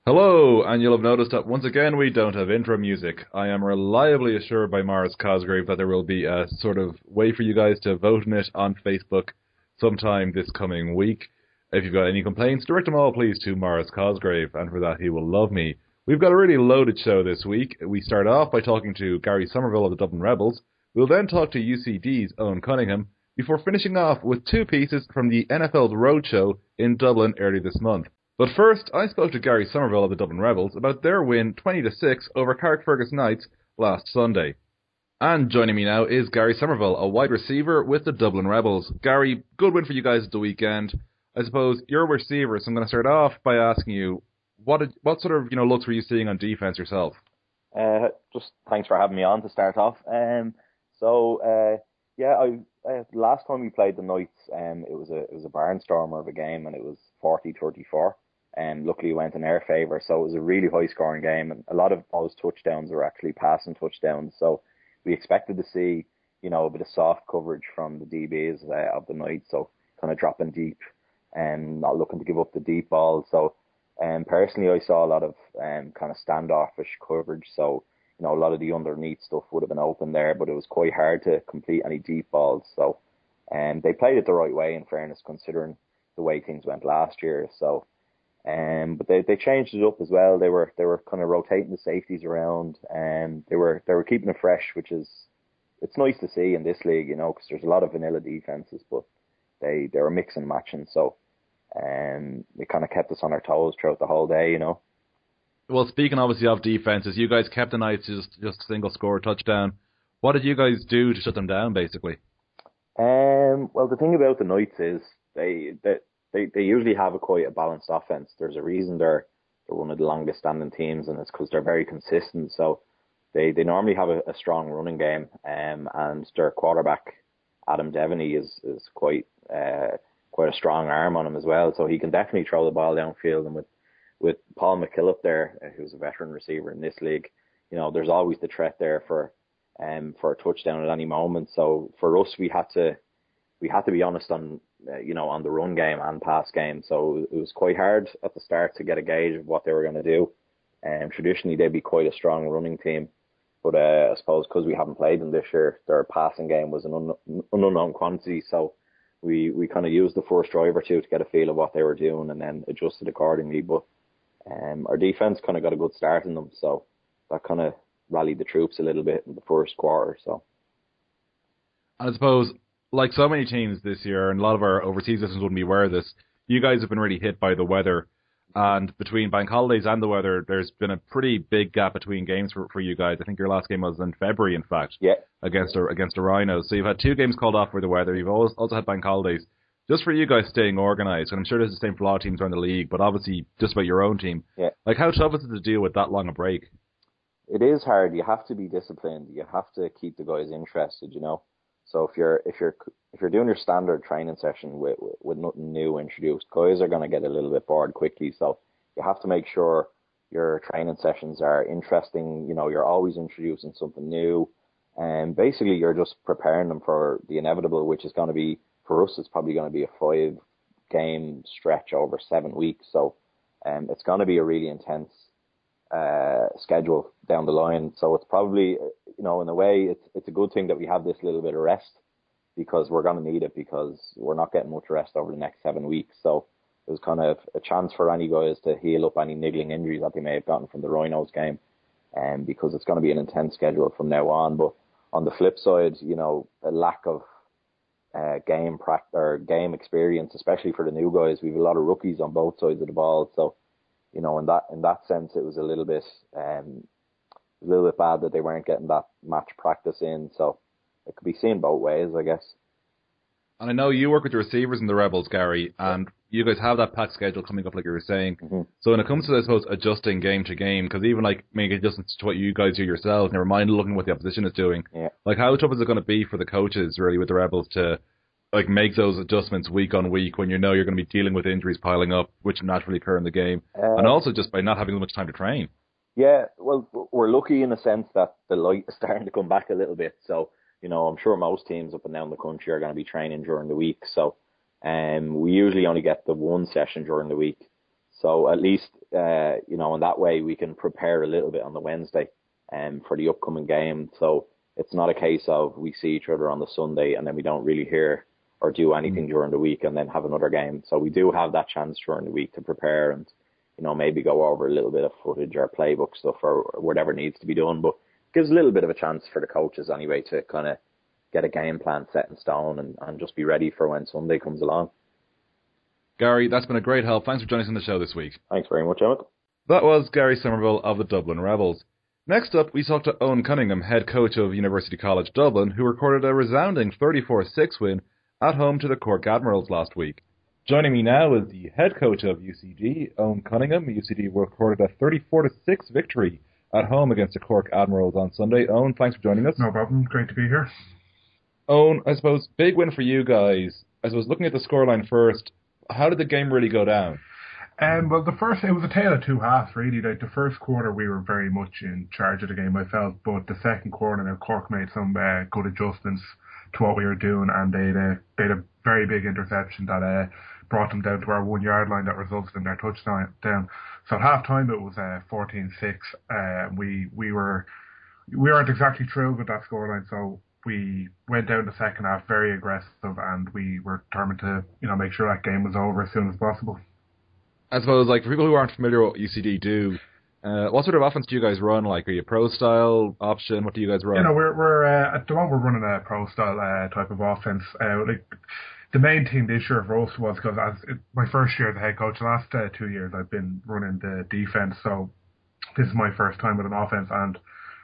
Hello, and you'll have noticed that once again we don't have intro music. I am reliably assured by Morris Cosgrave that there will be a sort of way for you guys to vote on it on Facebook sometime this coming week. If you've got any complaints, direct them all please to Morris Cosgrave, and for that he will love me. We've got a really loaded show this week. We start off by talking to Gary Sommerville of the Dublin Rebels. We'll then talk to UCD's Eoin Cunningham, before finishing off with two pieces from the NFL's Roadshow in Dublin early this month. But first, I spoke to Gary Sommerville of the Dublin Rebels about their win 20-6 over Carrickfergus Knights last Sunday. And joining me now is Gary Sommerville, a wide receiver with the Dublin Rebels. Gary, good win for you guys at the weekend. I suppose you're a receiver, so I'm going to start off by asking you, what sort of looks were you seeing on defense yourself? Just thanks for having me on to start off. Last time we played the Knights, it was a barnstormer of a game, and it was 40-34. And luckily it went in our favour, so it was a really high scoring game, and a lot of those touchdowns were actually passing touchdowns. So we expected to see, a bit of soft coverage from the DBs of the Knights, so kind of dropping deep and not looking to give up the deep ball. So personally I saw a lot of kind of standoffish coverage, so a lot of the underneath stuff would have been open there, but it was quite hard to complete any deep balls. So they played it the right way, in fairness, considering the way things went last year. So but they changed it up as well. They were kind of rotating the safeties around, and they were keeping it fresh, which is, it's nice to see in this league, because there's a lot of vanilla defenses, but they were mixing and matching. So they kind of kept us on our toes throughout the whole day. Well, speaking obviously of defenses, you guys kept the Knights just a single score touchdown. What did you guys do to shut them down, basically? Well, the thing about the Knights is they usually have quite a balanced offense. There's a reason they're one of the longest standing teams, and it's because they're very consistent. So they normally have a strong running game, and their quarterback Adam Devaney is quite a strong arm on him as well. So he can definitely throw the ball downfield, and with Paul McKillop there, who's a veteran receiver in this league, there's always the threat there for a touchdown at any moment. So for us, we had to be honest on on the run game and pass game. So it was quite hard at the start to get a gauge of what they were going to do. And traditionally they'd be quite a strong running team, but I suppose because we haven't played them this year, their passing game was an unknown quantity. So we kind of used the first drive or two to get a feel of what they were doing, and then adjusted accordingly. But our defense kind of got a good start in them, so that kind of rallied the troops a little bit in the first quarter. So, and I suppose, like so many teams this year, and a lot of our overseas listeners wouldn't be aware of this, you guys have been really hit by the weather. And between bank holidays and the weather, there's been a pretty big gap between games for you guys. I think your last game was in February, in fact, against the Rhinos. So you've had two games called off for the weather. You've also had bank holidays. Just for you guys staying organised, and I'm sure this is the same for a lot of teams around the league, but obviously just about your own team. Yeah. Like, how tough is it to deal with that long a break? It is hard. You have to be disciplined. You have to keep the guys interested, So if you're doing your standard training session with nothing new introduced, guys are going to get a little bit bored quickly. So you have to make sure your training sessions are interesting. You're always introducing something new, and basically you're just preparing them for the inevitable, which is going to be, for us, it's probably going to be a 5-game stretch over 7 weeks. So it's going to be a really intense schedule down the line. So it's probably, in a way, it's a good thing that we have this little bit of rest, because we're going to need it, because we're not getting much rest over the next 7 weeks. So it was kind of a chance for any guys to heal up any niggling injuries that they may have gotten from the Rhinos game, because it's going to be an intense schedule from now on. But on the flip side, a lack of game practice or game experience, especially for the new guys. We have a lot of rookies on both sides of the ball, so in that sense, it was a little bit bad that they weren't getting that match practice in. So it could be seen both ways, I guess. And I know you work with the receivers in the Rebels, Gary, and you guys have that packed schedule coming up, like you were saying. Mm-hmm. So when it comes to, I suppose, adjusting game to game, because even like making adjustments to what you guys do yourselves, never mind looking at what the opposition is doing, like how tough is it going to be for the coaches really with the Rebels to like make those adjustments week on week when you're going to be dealing with injuries piling up, which naturally occur in the game, and also just by not having much time to train? Yeah, well, we're lucky in a sense that the light is starting to come back a little bit. So, I'm sure most teams up and down the country are going to be training during the week. So, we usually only get the one session during the week. So at least, in that way we can prepare a little bit on the Wednesday for the upcoming game. So it's not a case of we see each other on the Sunday and then we don't really hear or do anything during the week and then have another game. So we do have that chance during the week to prepare and, maybe go over a little bit of footage or playbook stuff or whatever needs to be done. But it gives a little bit of a chance for the coaches anyway to kind of get a game plan set in stone and just be ready for when Sunday comes along. Gary, that's been a great help. Thanks for joining us on the show this week. Thanks very much, Emmet. That was Gary Sommerville of the Dublin Rebels. Next up, we talked to Eoin Cunningham, head coach of University College Dublin, who recorded a resounding 34-6 win at home to the Cork Admirals last week. Joining me now is the head coach of UCD, Eoin Cunningham. UCD recorded a 34-6 victory at home against the Cork Admirals on Sunday. Eoin, thanks for joining us. No problem. Great to be here. Eoin, I suppose, big win for you guys. I suppose, looking at the scoreline first, how did the game really go down? Well, it was a tale of two halves, really. Like, the first quarter, we were very much in charge of the game, I felt. But the second quarter, now Cork made some good adjustments to what we were doing, and they had a very big interception that brought them down to our 1 yard line that resulted in their touchdown. So at half time, it was 14-6. We weren't exactly thrilled with that scoreline, so we went down the second half very aggressive, and we were determined to make sure that game was over as soon as possible. I suppose, for people who aren't familiar with what UCD do, what sort of offense do you guys run? Are you pro style, option? What do you guys run? We're at the moment we're running a pro style type of offense. The main thing this year for us was because my first year as a head coach, the last 2 years I've been running the defense, so this is my first time with an offense, and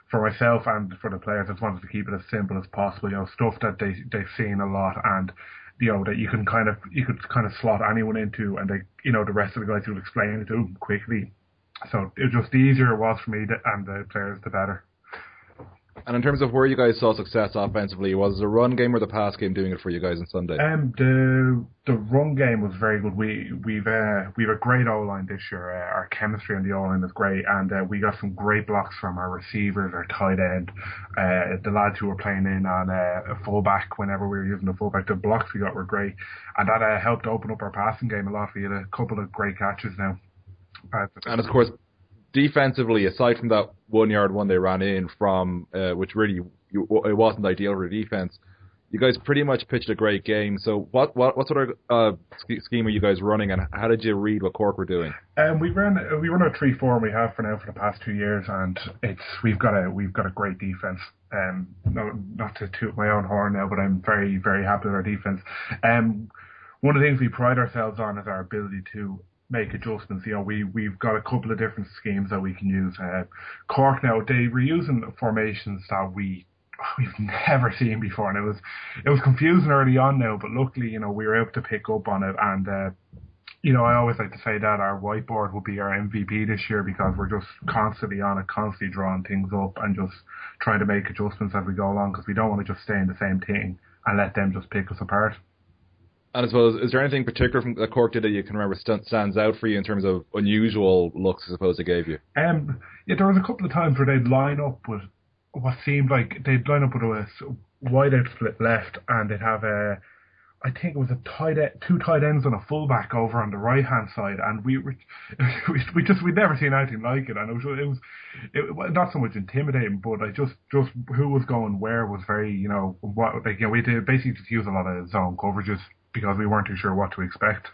for myself and for the players, I just wanted to keep it as simple as possible. Stuff that they've seen a lot, and that you could kind of slot anyone into, and the rest of the guys would explain it to them quickly. So it was just the easier it was for me and the players, the better. And in terms of where you guys saw success offensively, was it the run game or the pass game doing it for you guys on Sunday? The run game was very good. We've a great O-line this year. Our chemistry on the O-line is great, and we got some great blocks from our receivers, our tight end, the lads who were playing in on a fullback whenever we were using the fullback. The blocks we got were great, and that helped open up our passing game a lot. We had a couple of great catches now. And of course, defensively, aside from that 1 yard one they ran in from, which really it wasn't ideal for defense, you guys pretty much pitched a great game. So what sort of scheme are you guys running, and how did you read what Cork were doing? We run a 3-4, and we have for the past 2 years, and we've got a great defense. Not to toot my own horn now, but I'm very, very happy with our defense. One of the things we pride ourselves on is our ability to make adjustments. We've got a couple of different schemes that we can use. Cork now, they were using formations that we've never seen before, and it was confusing early on now, but luckily, we were able to pick up on it, and I always like to say that our whiteboard will be our MVP this year, because we're just constantly on it, constantly drawing things up and just trying to make adjustments as we go along, because we don't want to just stay in the same thing and let them just pick us apart. And I suppose, is there anything particular from that Cork did that you can remember stands out for you in terms of unusual looks, I suppose, they gave you? There was a couple of times where they'd line up with what seemed like a wide out split left, and they'd have I think it was two tight ends and a fullback over on the right hand side, and we'd never seen anything like it, and it was not so much intimidating, but just who was going where was very we did basically just use a lot of zone coverages, because we weren't too sure what to expect.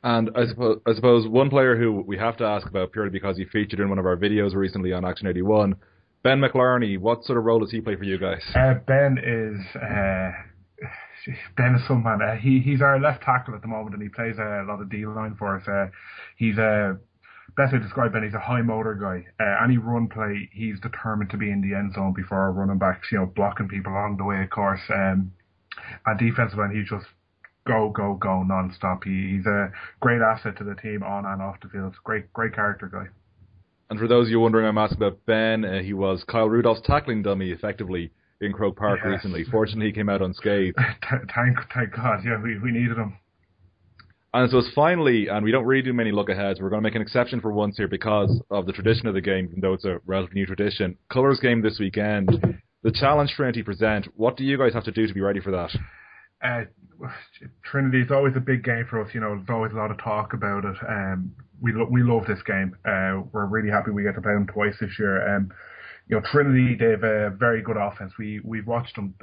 And I suppose one player who we have to ask about, purely because he featured in one of our videos recently on Action 81, Ben McLarney, what sort of role does he play for you guys? Ben is some man. He's our left tackle at the moment, and he plays a lot of D-line for us. He's best way to describe Ben, he's a high motor guy. Any run play, he's determined to be in the end zone before our running backs, blocking people along the way, of course. And defensive end, he's just go non-stop. He's a great asset to the team on and off the field. Great character guy. And for those of you wondering, I'm asking about Ben. He was Kyle Rudolph's tackling dummy, effectively, in Croke Park recently. Fortunately, he came out unscathed. Thank God. Yeah, we needed him. And so finally, and we don't really do many look-aheads, we're going to make an exception for once here because of the tradition of the game, even though it's a relatively new tradition. Colours game this weekend. The Challenge Trinity present. What do you guys have to do to be ready for that? Trinity is always a big game for us. There's always a lot of talk about it. We love this game. We're really happy we get to play them twice this year. Trinity, they have a very good offense. We've watched them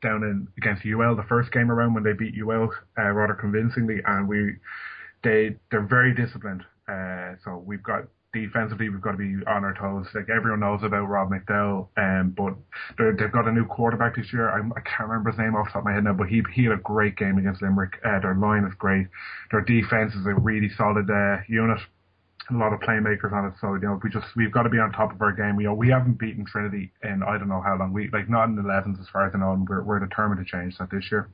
down against UL the first game around when they beat UL rather convincingly, and they're very disciplined. So we've got defensively, we've got to be on our toes. Like everyone knows about Rob McDowell, but they've got a new quarterback this year. I can't remember his name off the top of my head now, but he had a great game against Limerick. Their line is great. Their defense is a really solid unit. A lot of playmakers on it, so we've got to be on top of our game. We haven't beaten Trinity in I don't know how long. Not in the 11s as far as I know, and we're determined to change that this year.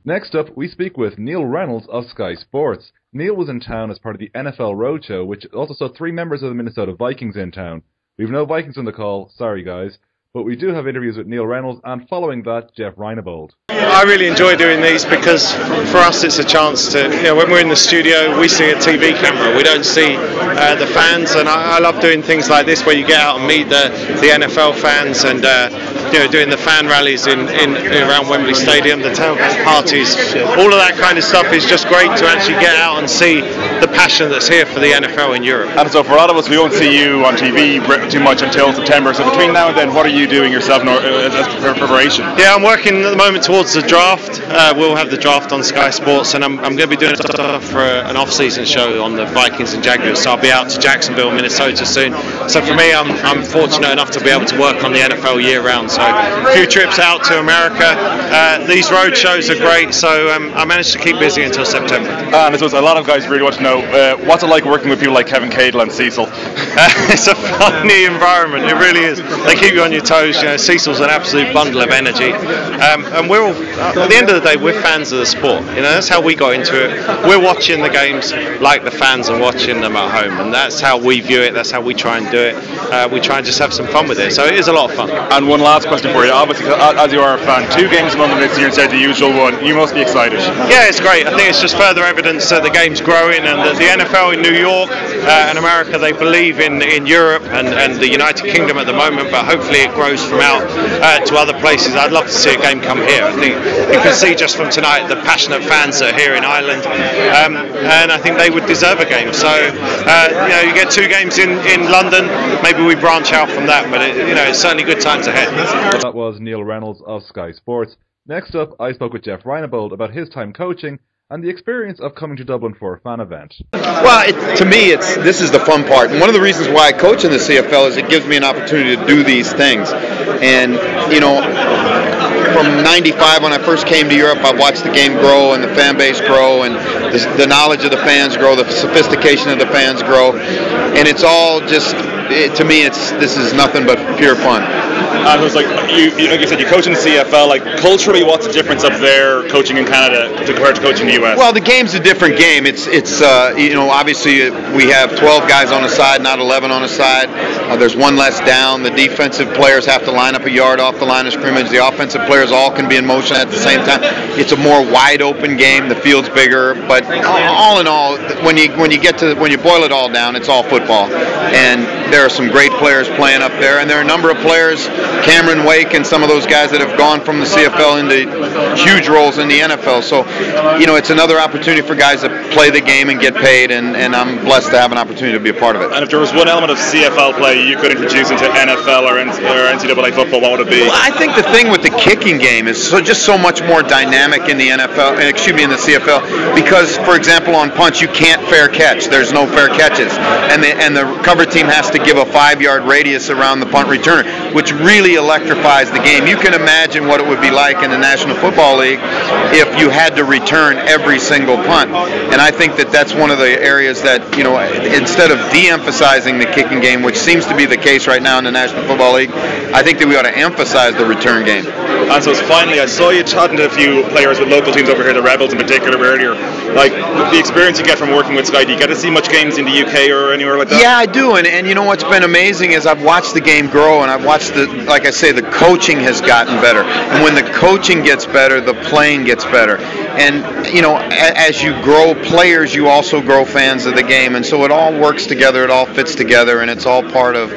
Next up, we speak with Neil Reynolds of Sky Sports. Neil was in town as part of the NFL Roadshow, which also saw 3 members of the Minnesota Vikings in town. We've no Vikings on the call, sorry guys, but we do have interviews with Neil Reynolds, and following that, Jeff Reinebold. I really enjoy doing these because for us it's a chance to, when we're in the studio, we see a TV camera, we don't see the fans, and I love doing things like this where you get out and meet the NFL fans and doing the fan rallies in around Wembley Stadium, the tailgate parties, all of that kind of stuff is just great to actually get out and see the passion that's here for the NFL in Europe. And so for a lot of us, we won't see you on TV too much until September, so between now and then, what are you doing yourself as preparation? Yeah, I'm working at the moment towards the draft. We'll have the draft on Sky Sports, and I'm going to be doing stuff for an off-season show on the Vikings and Jaguars, so I'll be out to Jacksonville, Minnesota soon. So for me, I'm fortunate enough to be able to work on the NFL year-round, so a few trips out to America. These road shows are great, so I managed to keep busy until September. And I suppose a lot of guys really want to know, what's it like working with people like Kevin Cadle and Cecil? It's a funny environment, it really is. They keep you on your toes. Cecil's an absolute bundle of energy, and we're all, at the end of the day, we're fans of the sport. That's how we got into it. We're watching the games like the fans are watching them at home, and that's how we view it. That's how we try and do it. We try and just have some fun with it, so it is a lot of fun. And one last question for you, obviously, as you are a fan, 2 games in London this year instead of the usual one, you must be excited. Yeah, it's great. I think it's just further evidence that the game's growing, and that the NFL in New York and America, they believe in Europe and the United Kingdom at the moment, but hopefully it grows from out to other places. I'd love to see a game come here. I think you can see just from tonight the passionate fans that are here in Ireland, and I think they would deserve a game. So you get 2 games in London, maybe we branch out from that, but it's certainly good times ahead. That was Neil Reynolds of Sky Sports. Next up, I spoke with Jeff Reinebold about his time coaching and the experience of coming to Dublin for a fan event. Well, to me, this is the fun part. And one of the reasons why I coach in the CFL is it gives me an opportunity to do these things. And, from 95 when I first came to Europe, I watched the game grow and the fan base grow and the knowledge of the fans grow, the sophistication of the fans grow. And it's all just, to me, this is nothing but pure fun. And it was like you said, you coach in the CFL. Like culturally, what's the difference up there coaching in Canada compared to coaching in the US? Well, the game's a different game. It's obviously we have 12 guys on a side, not 11 on a side. There's one less down. The defensive players have to line up a yard off the line of scrimmage. The offensive players all can be in motion at the same time. It's a more wide open game. The field's bigger, but all in all, when you boil it all down, it's all football. And there are some great players playing up there, and there are a number of players, Cameron Wake and some of those guys that have gone from the CFL into huge roles in the NFL. So, it's another opportunity for guys to play the game and get paid, and I'm blessed to have an opportunity to be a part of it. And if there was one element of CFL play you could introduce into NFL or NCAA football, what would it be? Well, I think the thing with the kicking game is just so much more dynamic in the in the CFL, because, for example, on punch you can't fair catch. There's no fair catches, and the cover team has to give a 5-yard radius around the punt returner, which really electrifies the game. You can imagine what it would be like in the National Football League if you had to return every single punt. And I think that's one of the areas that, instead of de-emphasizing the kicking game, which seems to be the case right now in the National Football League, I think that we ought to emphasize the return game. And so finally, I saw you chatting to a few players with local teams over here, the Rebels in particular, earlier. Like, the experience you get from working with Sky, do you get to see much games in the UK or anywhere like that? Yeah, I do, and what's been amazing is I've watched the game grow, and I've watched like I say, the coaching has gotten better. And when the coaching gets better, the playing gets better. And, as you grow players, you also grow fans of the game, and so it all works together, it all fits together, and it's all part of,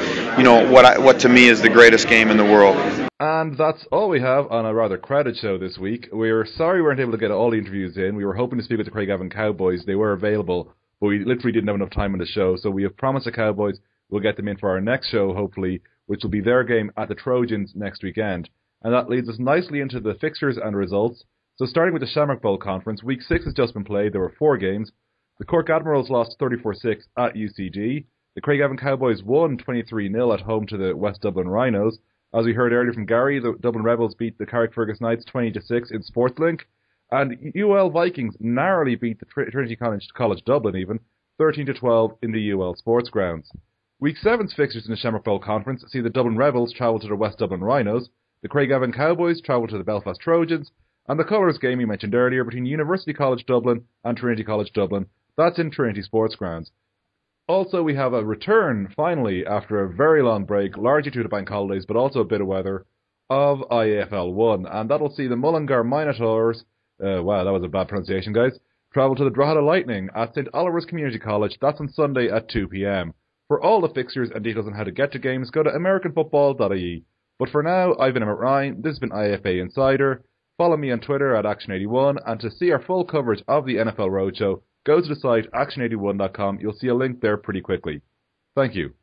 what to me is the greatest game in the world. And that's all we have on a rather crowded show this week. We're sorry we weren't able to get all the interviews in. We were hoping to speak with the Craigavon Cowboys. They were available, but we literally didn't have enough time on the show. So we have promised the Cowboys we'll get them in for our next show, hopefully, which will be their game at the Trojans next weekend. And that leads us nicely into the fixtures and results. So starting with the Shamrock Bowl Conference, Week 6 has just been played. There were 4 games. The Cork Admirals lost 34-6 at UCD. The Craigavon Cowboys won 23-0 at home to the West Dublin Rhinos. As we heard earlier from Gary, the Dublin Rebels beat the Carrickfergus Knights 20-6 in Sportlink. And UL Vikings narrowly beat the Trinity College Dublin even, 13-12 in the UL Sports Grounds. Week 7's fixtures in the Shamrock Bowl Conference see the Dublin Rebels travel to the West Dublin Rhinos, the Craigavon Cowboys travel to the Belfast Trojans, and the colours game we mentioned earlier between University College Dublin and Trinity College Dublin. That's in Trinity Sports Grounds. Also, we have a return, finally, after a very long break, largely due to bank holidays, but also a bit of weather, of IAFL 1. And that'll see the Mullingar Minotaurs, wow, that was a bad pronunciation, guys, travel to the Drogheda Lightning at St Oliver's Community College. That's on Sunday at 2 p.m. For all the fixtures and details on how to get to games, go to americanfootball.ie. But for now, I've been Emmet Ryan, this has been IAFA Insider. Follow me on Twitter at Action81, and to see our full coverage of the NFL Roadshow, go to the site action81.com. You'll see a link there pretty quickly. Thank you.